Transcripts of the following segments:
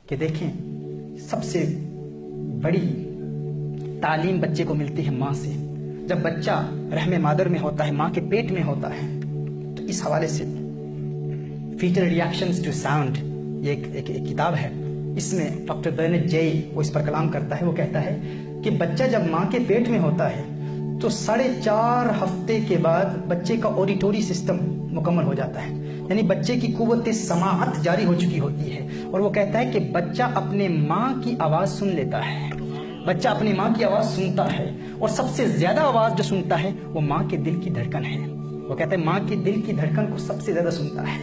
کہ دیکھیں سب سے بڑی تعلیم بچے کو ملتی ہے ماں سے. جب بچہ رحم مادر میں ہوتا ہے، ماں کے پیٹ میں ہوتا ہے، تو اس حوالے سے فیٹل ریاکشنز ٹو ساؤنڈ یہ ایک کتاب ہے. اس میں ڈاکٹر برنٹ جے وہ اس پر کلام کرتا ہے. وہ کہتا ہے کہ بچہ جب ماں کے پیٹ میں ہوتا ہے تو 4.5 ہفتے کے بعد بچے کا اوڈیٹوری سسٹم مکمل ہو جاتا ہے، یعنی بچے کی قوت سماعت جاری ہو چکی ہوتی ہے. اور وہ کہتا ہے کہ بچہ اپنے ماں کی آواز سن لیتا ہے، بچہ اپنی ماں کی آواز سنتا ہے، اور سب سے زیادہ آواز جو سنتا ہے وہ ماں کے دل کی دھڑکن ہے. وہ کہتا ہے ماں کے دل کی دھڑکن کو سب سے زیادہ سنتا ہے.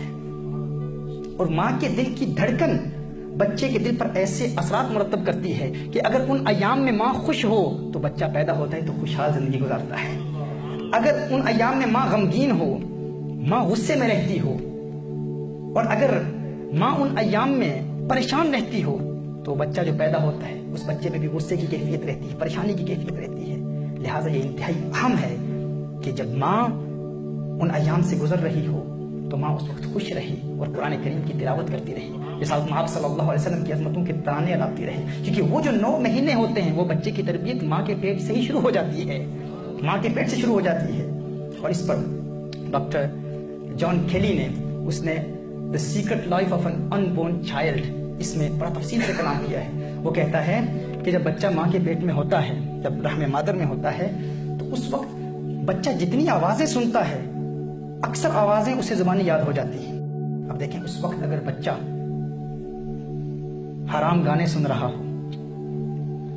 اور ماں کے دل کی دھڑکن بچے کے دل پر ایسے اثرات مرتب کرتی ہے کہ اگر ان ایام میں ماں خوش ہو تو بچہ پیدا ہوتا ہے تو خوشحال زندگی گزارتا ہے. اگر ان ایام میں ماں غمگین ہو، ماں غصے میں رہتی ہو، اور اگر ماں ان ایام میں پریشان رہتی ہو تو بچہ جو پیدا ہوتا ہے اس بچے میں بھی غصے کی کیفیت رہتی ہے، پریشانی کی کیفیت رہتی ہے. لہٰذا یہ انتہائی اہم ہے کہ جب ماں ان ایام سے گزر رہی ہو تو ماں اس وقت خوش رہی اور قرآن کریم کی تلاوت کرتی رہی، جس آپ صلی اللہ علیہ وسلم کی عظمتوں کے ترانے اڑاتی رہی. کیونکہ وہ جو 9 مہینے ہوتے ہیں وہ بچے کی تربیت ماں کے پیٹ سے ہی شروع ہو جاتی ہے، ماں کے پیٹ سے شروع ہو جاتی ہے. اور اس پر ڈاکٹر جان کیلی نے اس نے The Secret Life of an Unborn Child اس میں بڑا تفصیل سے کلام کیا ہے. وہ کہتا ہے کہ جب بچہ ماں کے پیٹ میں ہوتا ہے، جب رحم مادر میں ہوتا ہے، تو اس وقت بچہ جتنی آوازیں سنتا ہے اکثر آوازیں اسے زبانی یاد ہو جاتی ہیں. اب دیکھیں اس وقت اگر بچہ حرام گانے سن رہا ہو،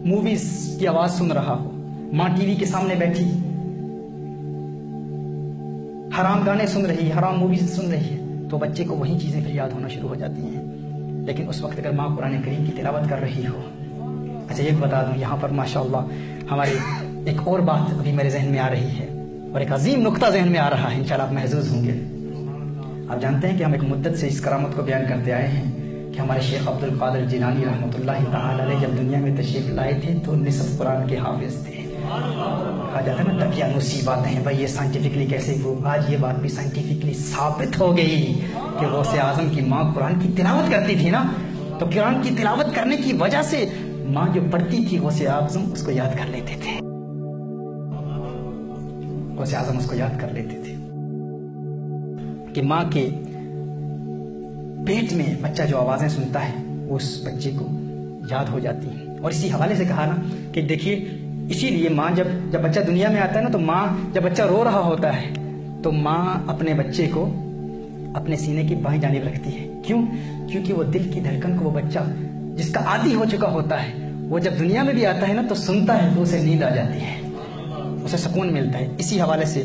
موویز کی آواز سن رہا ہو، ماں ٹی وی کے سامنے بیٹھی حرام گانے سن رہی ہے، حرام موویز سن رہی ہے، تو بچے کو وہی چیزیں پھر یاد ہونا شروع ہو جاتی ہیں. لیکن اس وقت اگر ماں قرآن کریم کی تلاوت کر رہی ہو. اچھا یہ بتا دوں یہاں پر ماشاءاللہ ہماری ایک اور بات ابھی میرے ذہن میں آ رہی ہے، اور ایک عظیم نقطہ ذہن میں آ رہا ہے، انشاءاللہ آپ محظوظ ہوں گے. آپ جانتے ہیں کہ ہم ایک مدت سے اس کرامت کو بیان کرتے آئے ہیں کہ ہمارے شیخ عبد القادر جیلانی رحمۃ اللہ تعالی علیہ جب دنیا میں تشریف لائے تھے تو نصف قرآن کے حافظ تھے. کہا جاتا ہے نا تقیانوسی باتیں ہیں بھائی، یہ سائنٹیفکلی کیسے وہ، آج یہ بات بھی سائنٹیفکلی ثابت ہو گئی کہ غوث اعظم کی ماں قرآن کی تلاوت کرتی تھی نا، تو قرآن کی تلاوت کرنے کی وجہ سے ماں جو پڑھتی تھی غوث اعظم اس کو یاد کر لیتے تھے، غوث اعظم اس کو یاد کر لیتے تھے. کہ ماں کے پیٹ میں بچہ جو آوازیں سنتا ہے وہ اس بچے کو یاد ہو جاتی ہیں. اور اسی حوالے سے کہا نا کہ دیکھیے اسی لیے ماں جب بچہ دنیا میں آتا ہے نا تو ماں جب بچہ رو رہا ہوتا ہے تو ماں اپنے بچے کو اپنے سینے کی بائیں جانب رکھتی ہے. کیوں؟ کیونکہ وہ دل کی دھڑکن کو وہ بچہ جس کا عادی ہو چکا ہوتا ہے وہ جب دنیا میں بھی آتا ہے نا تو سنتا ہے تو اسے نیند آ جاتی ہے، اسے سکون ملتا ہے. اسی حوالے سے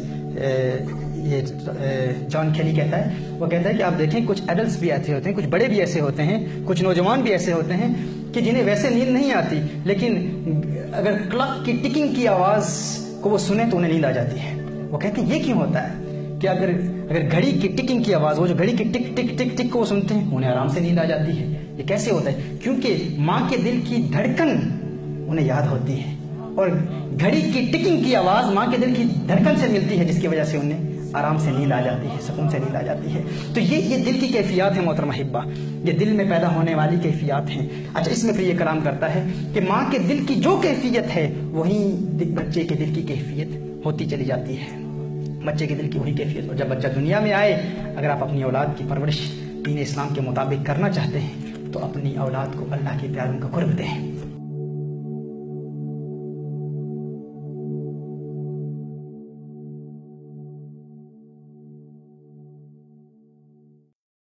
یہ جان کیلی کہتا ہے، وہ کہتا ہے کہ آپ دیکھیں کچھ ایڈلٹس بھی ایسے ہوتے ہیں، کچھ بڑے بھی ایسے ہوتے ہیں، کچھ نوجوان بھی ایسے ہوتے ہیں کہ جنہیں ویسے نیند نہیں آتی، لیکن اگر کلاک کی ٹکنگ کی آواز کو وہ سنیں تو انہیں نیند آ جاتی ہے. وہ کہتے ہیں یہ کیوں ہوتا ہے کہ اگر گھڑی کی ٹکنگ کی آواز، وہ جو گھڑی کی ٹک ٹک ٹک ٹک کو وہ سنتے ہیں انہیں آرام سے نیند آ جاتی ہے. یہ کیسے ہوتا ہے؟ کیونکہ ماں کے دل کی دھڑکن انہیں یاد ہوتی ہے، اور گھڑی کی ٹکنگ کی آواز ماں کے دل کی دھڑکن سے ملتی ہے، جس کی وجہ سے انہیں آرام سے نیند آ جاتی ہے، سکون سے نیند آ جاتی ہے. تو یہ دل کی کیفیات ہیں محترم احبہ، یہ دل میں پیدا ہونے والی کیفیات ہیں. اچھا اس میں پھر یہ کلام کرتا ہے کہ ماں کے دل کی جو کیفیت ہے وہی بچے کے دل کی کیفیت ہوتی چلی جاتی ہے، بچے کے دل کی وہی کیفیت. اور جب بچہ دنیا میں آئے، اگر آپ اپنی اولاد کی پرورش دین اسلام کے مطابق کرنا چاہتے ہیں تو اپنی اولاد کو اللہ کے پیاروں کا قرب دیں.